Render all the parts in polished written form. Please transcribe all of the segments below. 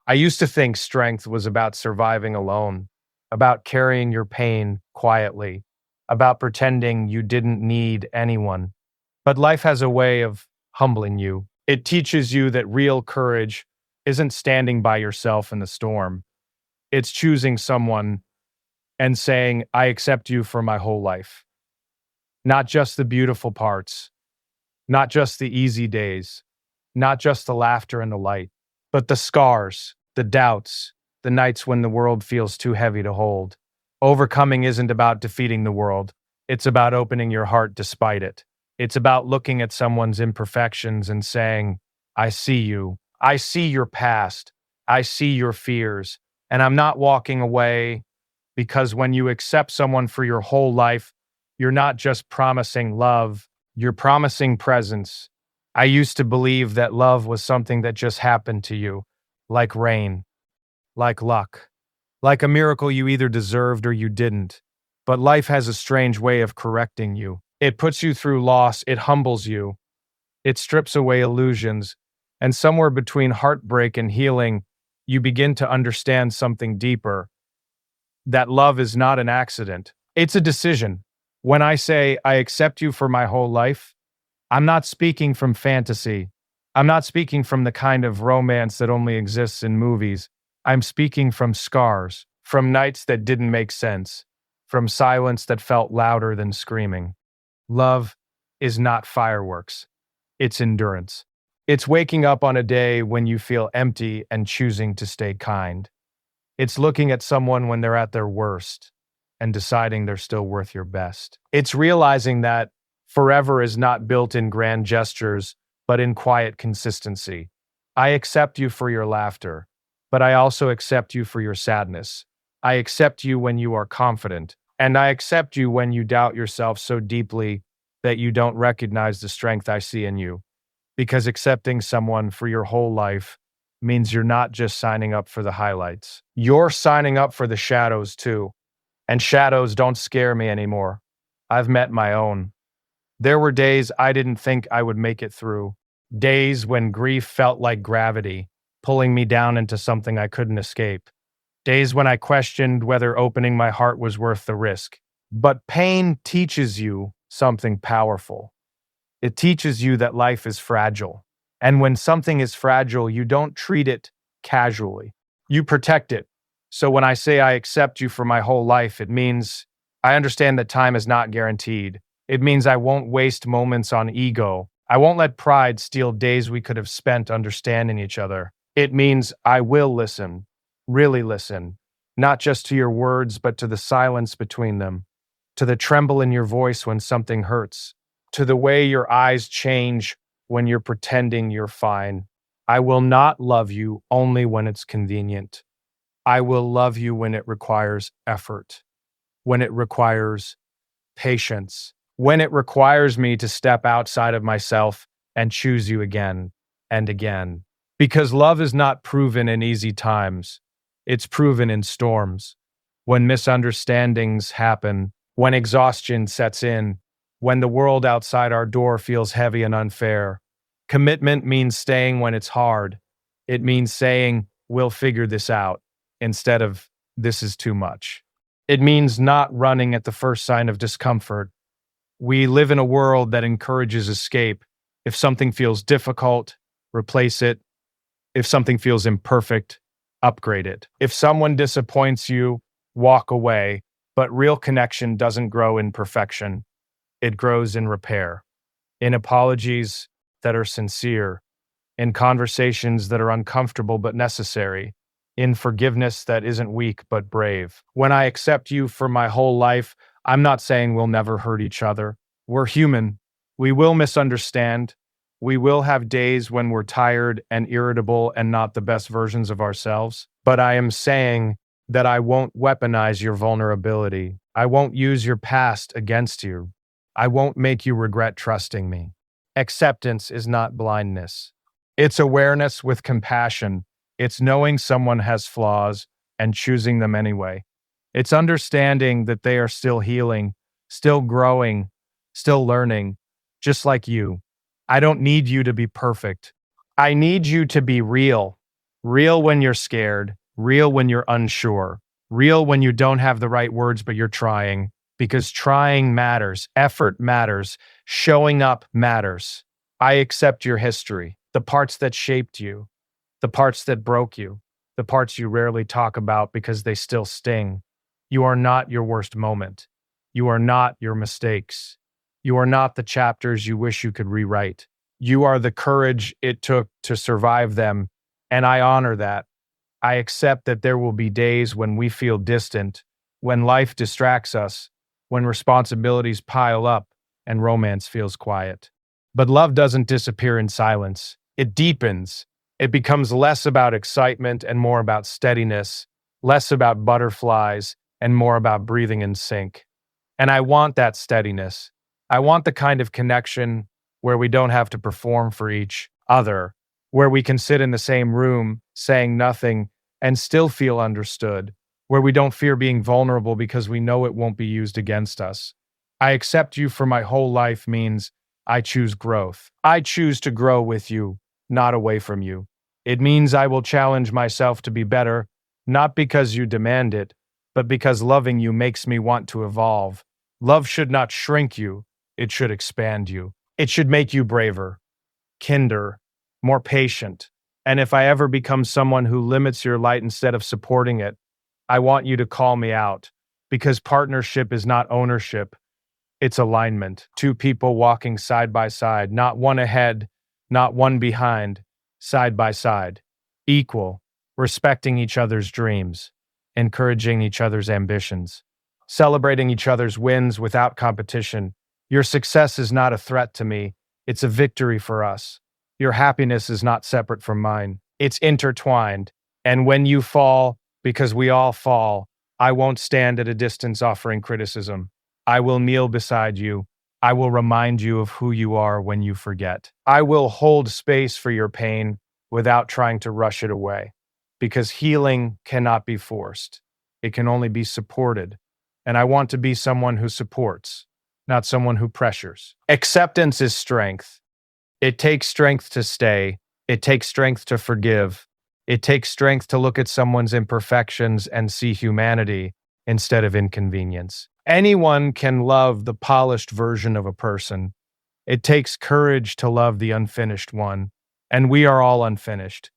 I used to think strength was about surviving alone, about carrying your pain quietly, about pretending you didn't need anyone. But life has a way of humbling you. It teaches you that real courage isn't standing by yourself in the storm. It's choosing someone and saying, I accept you for my whole life. Not just the beautiful parts, not just the easy days, not just the laughter and the light, but the scars, the doubts, the nights when the world feels too heavy to hold. Overcoming isn't about defeating the world. It's about opening your heart despite it. It's about looking at someone's imperfections and saying, I see you. I see your past. I see your fears. And I'm not walking away, because when you accept someone for your whole life, you're not just promising love, you're promising presence. I used to believe that love was something that just happened to you, like rain, like luck, like a miracle you either deserved or you didn't. But life has a strange way of correcting you. It puts you through loss, it humbles you, it strips away illusions, and somewhere between heartbreak and healing, you begin to understand something deeper, that love is not an accident. It's a decision. When I say, I accept you for my whole life, I'm not speaking from fantasy. I'm not speaking from the kind of romance that only exists in movies. I'm speaking from scars, from nights that didn't make sense, from silence that felt louder than screaming. Love is not fireworks. It's endurance. It's waking up on a day when you feel empty and choosing to stay kind. It's looking at someone when they're at their worst and deciding they're still worth your best. It's realizing that forever is not built in grand gestures, but in quiet consistency. I accept you for your laughter, but I also accept you for your sadness. I accept you when you are confident, and I accept you when you doubt yourself so deeply that you don't recognize the strength I see in you. Because accepting someone for your whole life means you're not just signing up for the highlights. You're signing up for the shadows too. And shadows don't scare me anymore. I've met my own. There were days I didn't think I would make it through. Days when grief felt like gravity, pulling me down into something I couldn't escape. Days when I questioned whether opening my heart was worth the risk. But pain teaches you something powerful. It teaches you that life is fragile. And when something is fragile, you don't treat it casually. You protect it. So when I say I accept you for my whole life, it means I understand that time is not guaranteed. It means I won't waste moments on ego. I won't let pride steal days we could have spent understanding each other. It means I will listen, really listen, not just to your words, but to the silence between them, to the tremble in your voice when something hurts, to the way your eyes change when you're pretending you're fine. I will not love you only when it's convenient. I will love you when it requires effort, when it requires patience, when it requires me to step outside of myself and choose you again and again. Because love is not proven in easy times, it's proven in storms. When misunderstandings happen, when exhaustion sets in, when the world outside our door feels heavy and unfair. Commitment means staying when it's hard. It means saying, we'll figure this out, instead of, this is too much. It means not running at the first sign of discomfort. We live in a world that encourages escape. If something feels difficult, replace it. If something feels imperfect, upgrade it. If someone disappoints you, walk away. But real connection doesn't grow in perfection. It grows in repair, in apologies that are sincere, in conversations that are uncomfortable but necessary, in forgiveness that isn't weak but brave. When I accept you for my whole life, I'm not saying we'll never hurt each other. We're human. We will misunderstand. We will have days when we're tired and irritable and not the best versions of ourselves. But I am saying that I won't weaponize your vulnerability. I won't use your past against you. I won't make you regret trusting me. Acceptance is not blindness. It's awareness with compassion. It's knowing someone has flaws and choosing them anyway. It's understanding that they are still healing, still growing, still learning, just like you. I don't need you to be perfect. I need you to be real. Real when you're scared, real when you're unsure, real when you don't have the right words but you're trying, because trying matters, effort matters, showing up matters. I accept your history, the parts that shaped you, the parts that broke you, the parts you rarely talk about because they still sting. You are not your worst moment. You are not your mistakes. You are not the chapters you wish you could rewrite. You are the courage it took to survive them, and I honor that. I accept that there will be days when we feel distant, when life distracts us, when responsibilities pile up and romance feels quiet. But love doesn't disappear in silence. It deepens. It becomes less about excitement and more about steadiness, less about butterflies and more about breathing in sync. And I want that steadiness. I want the kind of connection where we don't have to perform for each other, where we can sit in the same room saying nothing and still feel understood, where we don't fear being vulnerable because we know it won't be used against us. I accept you for my whole life means I choose growth. I choose to grow with you, not away from you. It means I will challenge myself to be better, not because you demand it, but because loving you makes me want to evolve. Love should not shrink you, it should expand you. It should make you braver, kinder, more patient. And if I ever become someone who limits your light instead of supporting it, I want you to call me out, because partnership is not ownership, it's alignment. Two people walking side by side, not one ahead, not one behind, side by side. Equal, respecting each other's dreams, encouraging each other's ambitions, celebrating each other's wins without competition. Your success is not a threat to me, it's a victory for us. Your happiness is not separate from mine, it's intertwined. And when you fall, because we all fall, I won't stand at a distance offering criticism. I will kneel beside you. I will remind you of who you are when you forget. I will hold space for your pain without trying to rush it away, because healing cannot be forced. It can only be supported. And I want to be someone who supports, not someone who pressures. Acceptance is strength. It takes strength to stay. It takes strength to forgive. It takes strength to look at someone's imperfections and see humanity instead of inconvenience. Anyone can love the polished version of a person. It takes courage to love the unfinished one, and we are all unfinished.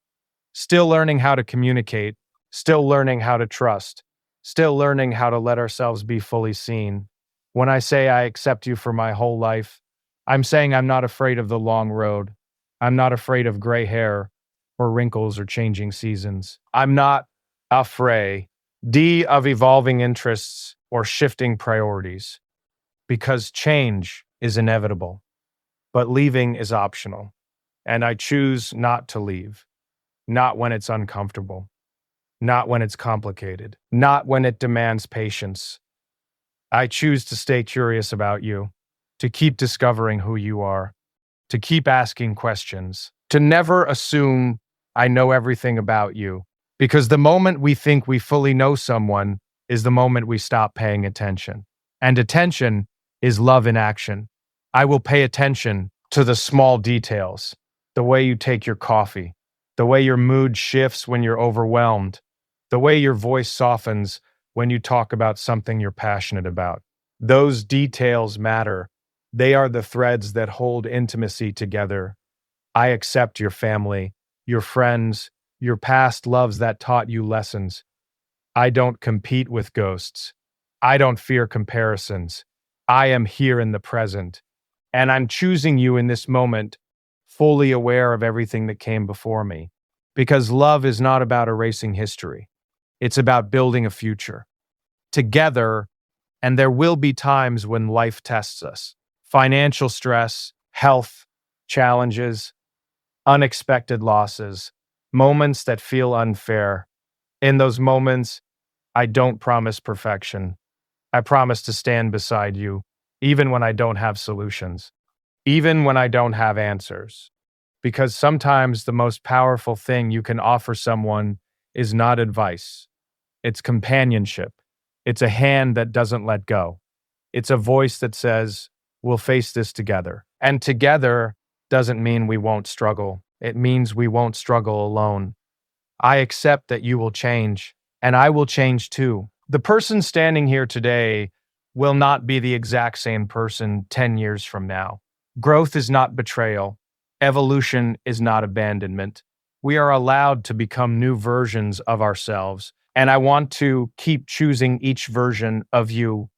Still learning how to communicate, still learning how to trust, still learning how to let ourselves be fully seen. When I say I accept you for my whole life, I'm saying I'm not afraid of the long road. I'm not afraid of gray hair or wrinkles or changing seasons. I'm not afraid of evolving interests or shifting priorities, because change is inevitable, but leaving is optional. And I choose not to leave, not when it's uncomfortable, not when it's complicated, not when it demands patience. I choose to stay curious about you, to keep discovering who you are, to keep asking questions, to never assume I know everything about you. Because the moment we think we fully know someone is the moment we stop paying attention. And attention is love in action. I will pay attention to the small details, the way you take your coffee, the way your mood shifts when you're overwhelmed, the way your voice softens when you talk about something you're passionate about. Those details matter. They are the threads that hold intimacy together. I accept your family, your friends, your past loves that taught you lessons. I don't compete with ghosts. I don't fear comparisons. I am here in the present. And I'm choosing you in this moment, fully aware of everything that came before me. Because love is not about erasing history, it's about building a future together. And there will be times when life tests us: financial stress, health challenges, unexpected losses, moments that feel unfair. In those moments, I don't promise perfection. I promise to stand beside you, even when I don't have solutions, even when I don't have answers. Because sometimes the most powerful thing you can offer someone is not advice, it's companionship. It's a hand that doesn't let go. It's a voice that says, we'll face this together. And together doesn't mean we won't struggle. It means we won't struggle alone. I accept that you will change, and I will change too. The person standing here today will not be the exact same person 10 years from now. Growth is not betrayal. Evolution is not abandonment. We are allowed to become new versions of ourselves. And I want to keep choosing each version of you,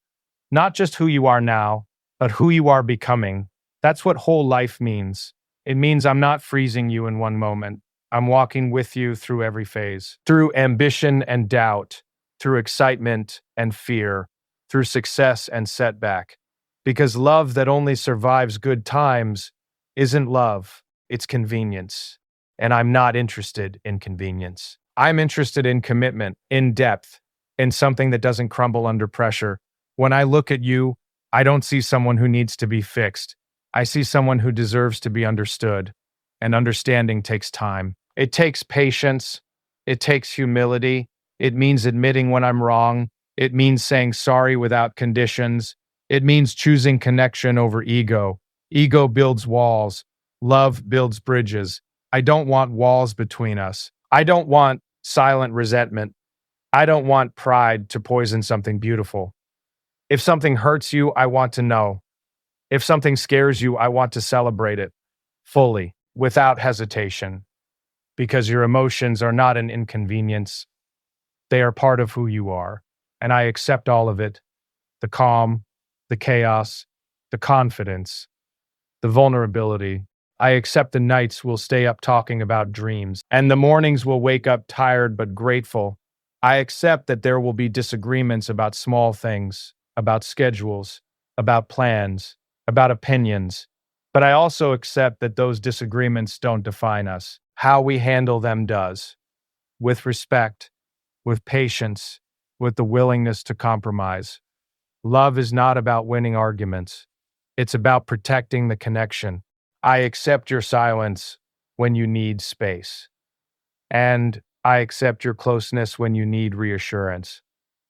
not just who you are now, but who you are becoming. That's what whole life means. It means I'm not freezing you in one moment. I'm walking with you through every phase, through ambition and doubt, through excitement and fear, through success and setback. Because love that only survives good times isn't love, it's convenience. And I'm not interested in convenience. I'm interested in commitment, in depth, in something that doesn't crumble under pressure. When I look at you, I don't see someone who needs to be fixed. I see someone who deserves to be understood. And understanding takes time. It takes patience. It takes humility. It means admitting when I'm wrong. It means saying sorry without conditions. It means choosing connection over ego. Ego builds walls. Love builds bridges. I don't want walls between us. I don't want silent resentment. I don't want pride to poison something beautiful. If something hurts you, I want to know. If something scares you, I want to celebrate it fully, without hesitation, because your emotions are not an inconvenience. They are part of who you are. And I accept all of it, the calm, the chaos, the confidence, the vulnerability. I accept the nights we'll stay up talking about dreams, and the mornings we'll wake up tired but grateful. I accept that there will be disagreements about small things, about schedules, about plans, about opinions. But I also accept that those disagreements don't define us. How we handle them does, with respect, with patience, with the willingness to compromise. Love is not about winning arguments. It's about protecting the connection. I accept your silence when you need space. And I accept your closeness when you need reassurance.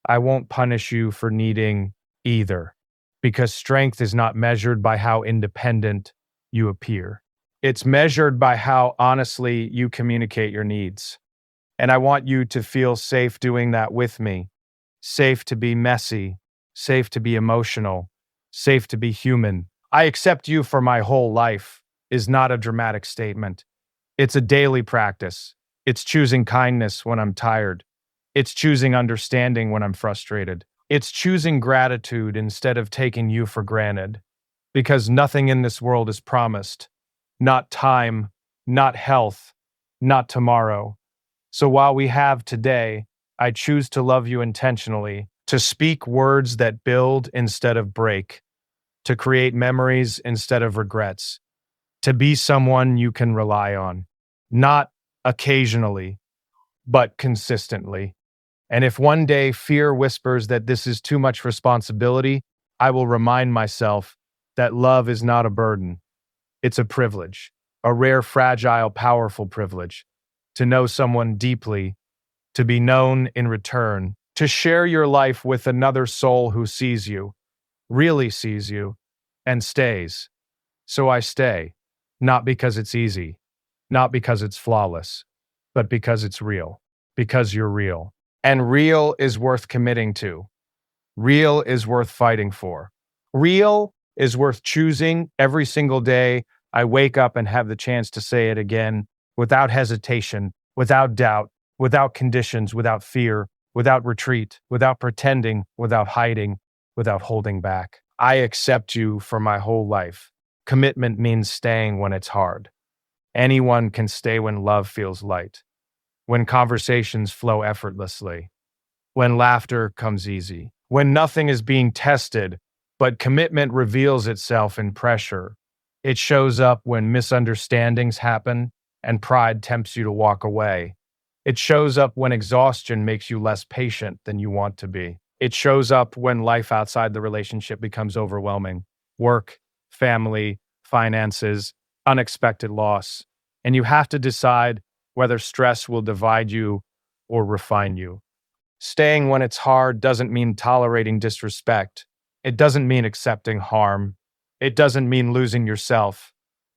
I won't punish you for needing either, because strength is not measured by how independent you appear. It's measured by how honestly you communicate your needs. And I want you to feel safe doing that with me. Safe to be messy, safe to be emotional, safe to be human. I accept you for my whole life is not a dramatic statement. It's a daily practice. It's choosing kindness when I'm tired. It's choosing understanding when I'm frustrated. It's choosing gratitude instead of taking you for granted. Because nothing in this world is promised. Not time, not health, not tomorrow. So while we have today, I choose to love you intentionally, to speak words that build instead of break, to create memories instead of regrets, to be someone you can rely on, not occasionally, but consistently. And if one day fear whispers that this is too much responsibility, I will remind myself that love is not a burden. It's a privilege, a rare, fragile, powerful privilege, to know someone deeply, to be known in return, to share your life with another soul who sees you, really sees you, and stays. So I stay, not because it's easy, not because it's flawless, but because it's real, because you're real. And real is worth committing to. Real is worth fighting for. Real is worth choosing every single day I wake up and have the chance to say it again without hesitation, without doubt, without conditions, without fear, without retreat, without pretending, without hiding, without holding back. I accept you for my whole life. Commitment means staying when it's hard. Anyone can stay when love feels light, when conversations flow effortlessly, when laughter comes easy, when nothing is being tested, but commitment reveals itself in pressure. It shows up when misunderstandings happen and pride tempts you to walk away. It shows up when exhaustion makes you less patient than you want to be. It shows up when life outside the relationship becomes overwhelming. Work, family, finances, unexpected loss. And you have to decide whether stress will divide you or refine you. Staying when it's hard doesn't mean tolerating disrespect. It doesn't mean accepting harm. It doesn't mean losing yourself.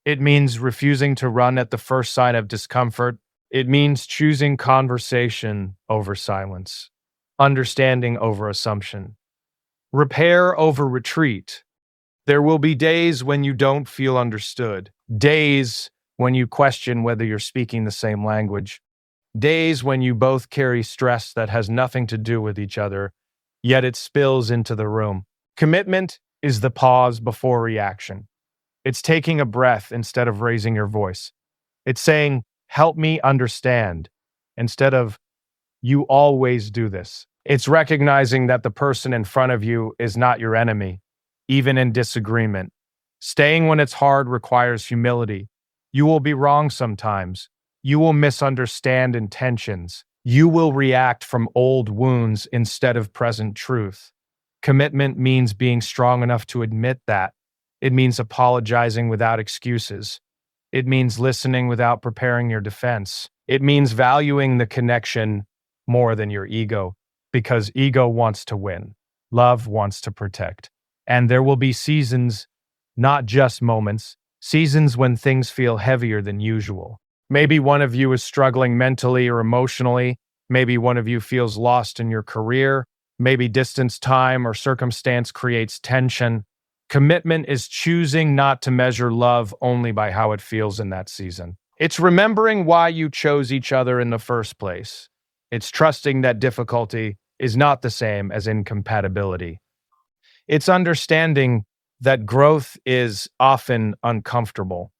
It means refusing to run at the first sign of discomfort It means choosing conversation over silence, understanding over assumption, repair over retreat. There will be days when you don't feel understood, days when you question whether you're speaking the same language, days when you both carry stress that has nothing to do with each other, yet it spills into the room. Commitment is the pause before reaction. It's taking a breath instead of raising your voice. It's saying, help me understand, instead of, you always do this. It's recognizing that the person in front of you is not your enemy, even in disagreement. Staying when it's hard requires humility. You will be wrong sometimes. You will misunderstand intentions. You will react from old wounds instead of present truth. Commitment means being strong enough to admit that. It means apologizing without excuses. It means listening without preparing your defense. It means valuing the connection more than your ego, because ego wants to win, love wants to protect. And there will be seasons, not just moments, seasons when things feel heavier than usual. Maybe one of you is struggling mentally or emotionally. Maybe one of you feels lost in your career. Maybe distance, time, or circumstance creates tension. Commitment is choosing not to measure love only by how it feels in that season. It's remembering why you chose each other in the first place. It's trusting that difficulty is not the same as incompatibility. It's understanding that growth is often uncomfortable.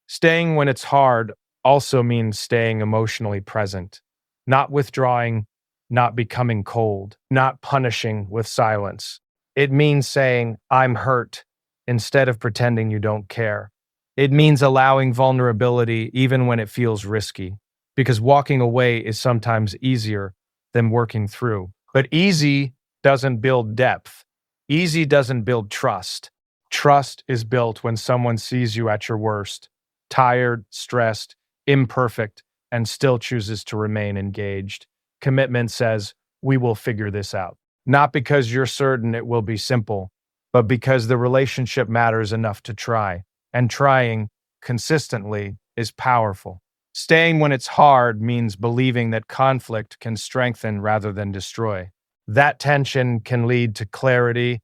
Staying when it's hard also means staying emotionally present, not withdrawing, not becoming cold, not punishing with silence. It means saying, I'm hurt, instead of pretending you don't care. It means allowing vulnerability even when it feels risky, because walking away is sometimes easier than working through. But easy doesn't build depth. Easy doesn't build trust. Trust is built when someone sees you at your worst, tired, stressed, imperfect, and still chooses to remain engaged. Commitment says, we will figure this out. Not because you're certain it will be simple, but because the relationship matters enough to try. And trying consistently is powerful. Staying when it's hard means believing that conflict can strengthen rather than destroy. That tension can lead to clarity.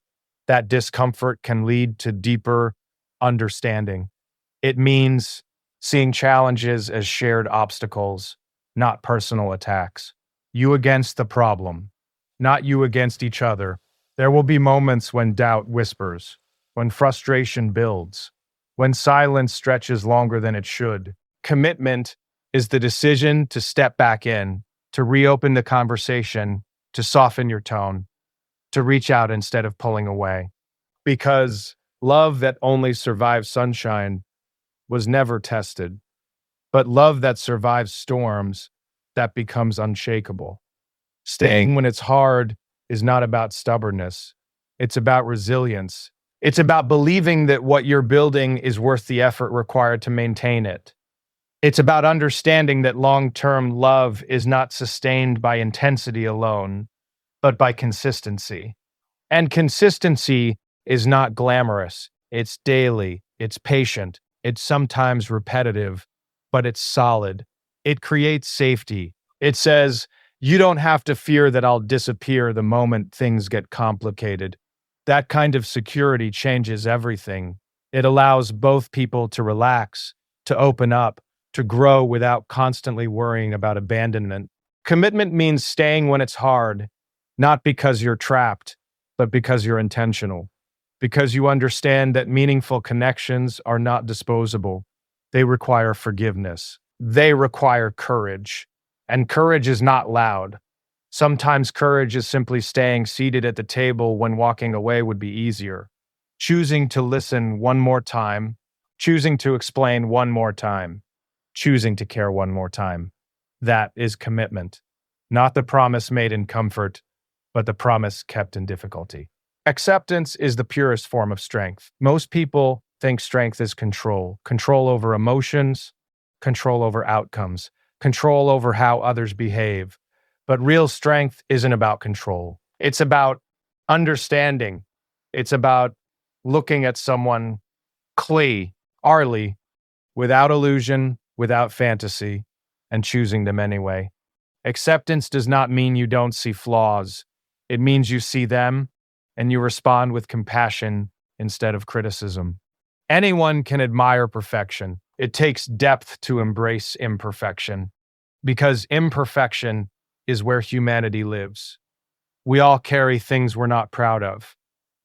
That discomfort can lead to deeper understanding. It means seeing challenges as shared obstacles, not personal attacks. You against the problem, not you against each other. There will be moments when doubt whispers, when frustration builds, when silence stretches longer than it should. Commitment is the decision to step back in, to reopen the conversation, to soften your tone, to reach out instead of pulling away. Because love that only survives sunshine was never tested, but love that survives storms, that becomes unshakable. Staying when it's hard is not about stubbornness. It's about resilience. It's about believing that what you're building is worth the effort required to maintain it. It's about understanding that long-term love is not sustained by intensity alone, but by consistency. And consistency is not glamorous. It's daily, it's patient, it's sometimes repetitive, but it's solid. It creates safety. It says, you don't have to fear that I'll disappear the moment things get complicated. That kind of security changes everything. It allows both people to relax, to open up, to grow without constantly worrying about abandonment. Commitment means staying when it's hard, not because you're trapped, but because you're intentional, because you understand that meaningful connections are not disposable. They require forgiveness. They require courage. And courage is not loud. Sometimes courage is simply staying seated at the table when walking away would be easier. Choosing to listen one more time, choosing to explain one more time, choosing to care one more time. That is commitment. Not the promise made in comfort, but the promise kept in difficulty. Acceptance is the purest form of strength. Most people think strength is control, control over emotions, control over outcomes, control over how others behave. But real strength isn't about control. It's about understanding. It's about looking at someone clearly, without illusion, without fantasy, and choosing them anyway. Acceptance does not mean you don't see flaws. It means you see them and you respond with compassion instead of criticism. Anyone can admire perfection. It takes depth to embrace imperfection because imperfection is where humanity lives. We all carry things we're not proud of,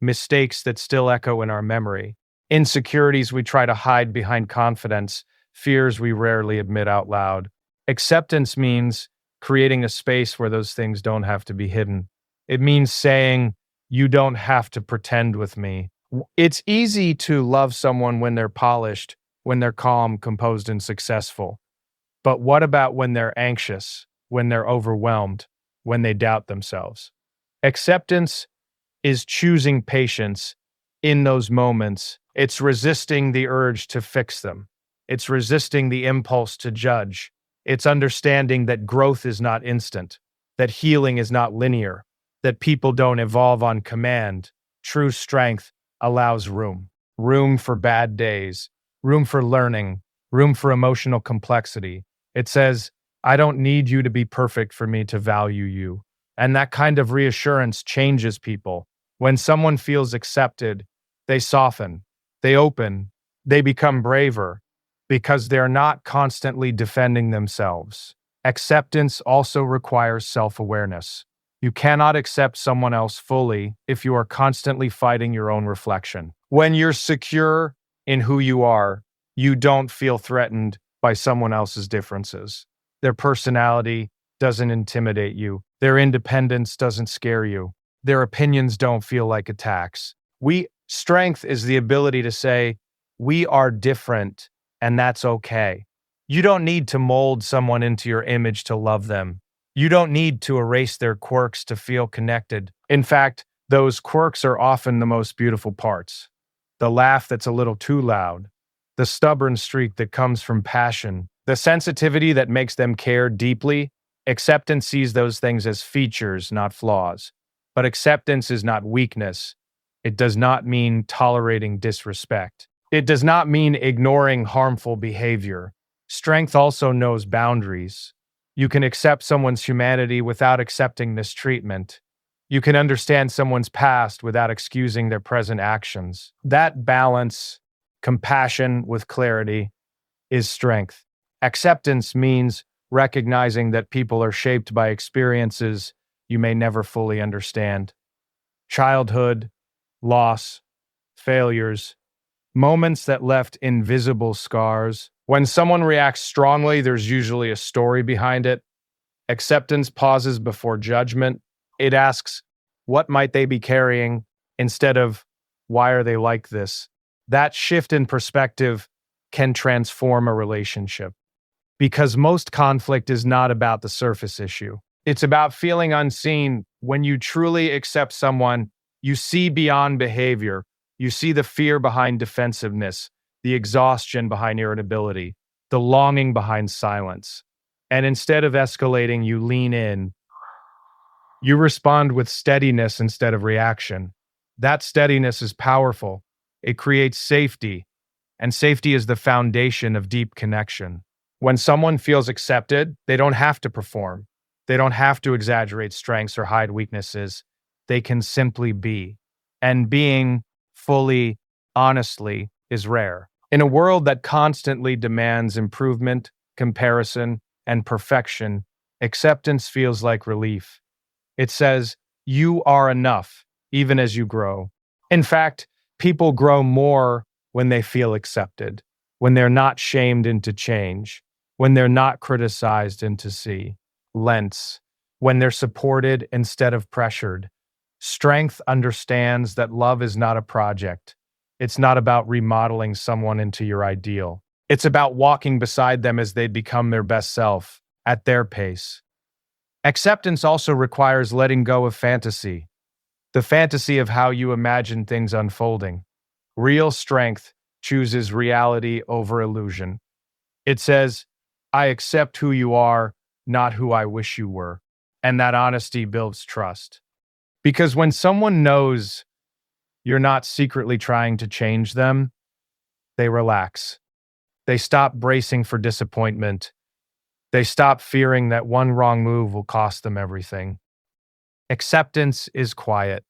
mistakes that still echo in our memory, insecurities we try to hide behind confidence, fears we rarely admit out loud. Acceptance means creating a space where those things don't have to be hidden. It means saying, "You don't have to pretend with me." It's easy to love someone when they're polished, when they're calm, composed, and successful. But what about when they're anxious, when they're overwhelmed, when they doubt themselves? Acceptance is choosing patience in those moments. It's resisting the urge to fix them. It's resisting the impulse to judge. It's understanding that growth is not instant, that healing is not linear, that people don't evolve on command. True strength allows room for bad days, room for learning, room for emotional complexity. It says, I don't need you to be perfect for me to value you. And that kind of reassurance changes people. When someone feels accepted, they soften, they open, they become braver because they're not constantly defending themselves. Acceptance also requires self-awareness. You cannot accept someone else fully if you are constantly fighting your own reflection. When you're secure in who you are, you don't feel threatened by someone else's differences. Their personality doesn't intimidate you. Their independence doesn't scare you. Their opinions don't feel like attacks. Strength is the ability to say, we are different, and that's okay. You don't need to mold someone into your image to love them. You don't need to erase their quirks to feel connected. In fact, those quirks are often the most beautiful parts. The laugh that's a little too loud, the stubborn streak that comes from passion, the sensitivity that makes them care deeply. Acceptance sees those things as features, not flaws. But acceptance is not weakness. It does not mean tolerating disrespect. It does not mean ignoring harmful behavior. Strength also knows boundaries. You can accept someone's humanity without accepting mistreatment. You can understand someone's past without excusing their present actions. That balance, compassion with clarity, is strength. Acceptance means recognizing that people are shaped by experiences you may never fully understand. Childhood, loss, failures, moments that left invisible scars. When someone reacts strongly, there's usually a story behind it. Acceptance pauses before judgment. It asks, what might they be carrying, instead of, why are they like this? That shift in perspective can transform a relationship. Because most conflict is not about the surface issue. It's about feeling unseen. When you truly accept someone, you see beyond behavior. You see the fear behind defensiveness, the exhaustion behind irritability, the longing behind silence. And instead of escalating, you lean in. You respond with steadiness instead of reaction. That steadiness is powerful. It creates safety, and safety is the foundation of deep connection. When someone feels accepted, they don't have to perform. They don't have to exaggerate strengths or hide weaknesses. They can simply be. And being fully, honestly, is rare. In a world that constantly demands improvement, comparison, and perfection, acceptance feels like relief. It says, you are enough, even as you grow. In fact, people grow more when they feel accepted, when they're not shamed into change, when they're not criticized into lens, when they're supported instead of pressured. Strength understands that love is not a project. It's not about remodeling someone into your ideal. It's about walking beside them as they become their best self, at their pace. Acceptance also requires letting go of fantasy, the fantasy of how you imagine things unfolding. Real strength chooses reality over illusion. It says, I accept who you are, not who I wish you were. And that honesty builds trust. Because when someone knows you're not secretly trying to change them, they relax. They stop bracing for disappointment. They stop fearing that one wrong move will cost them everything. Acceptance is quiet.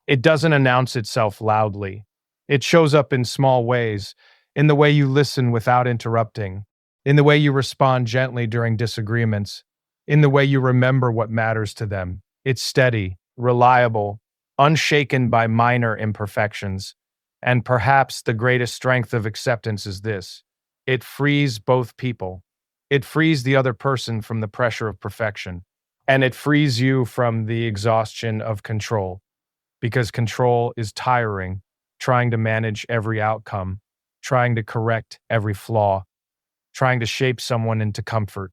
It doesn't announce itself loudly. It shows up in small ways, in the way you listen without interrupting, in the way you respond gently during disagreements, in the way you remember what matters to them. It's steady, reliable, unshaken by minor imperfections. And perhaps the greatest strength of acceptance is this: it frees both people. It frees the other person from the pressure of perfection, and it frees you from the exhaustion of control, because control is tiring, trying to manage every outcome, trying to correct every flaw, trying to shape someone into comfort.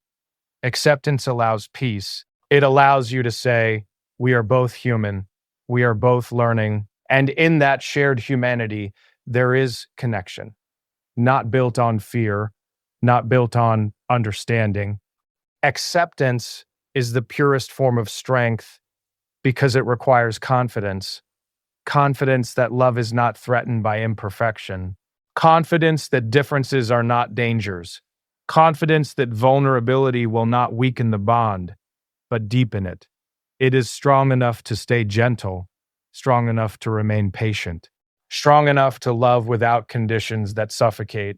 Acceptance allows peace. It allows you to say, we are both human, we are both learning, and in that shared humanity, there is connection, not built on fear, not built on understanding. Acceptance is the purest form of strength because it requires confidence. Confidence that love is not threatened by imperfection. Confidence that differences are not dangers. Confidence that vulnerability will not weaken the bond, but deepen it. It is strong enough to stay gentle, strong enough to remain patient, strong enough to love without conditions that suffocate.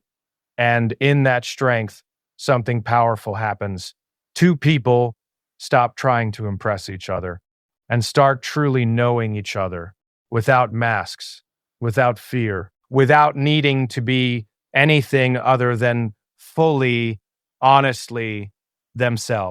And in that strength, something powerful happens. Two people stop trying to impress each other and start truly knowing each other without masks, without fear, without needing to be anything other than fully, honestly themselves.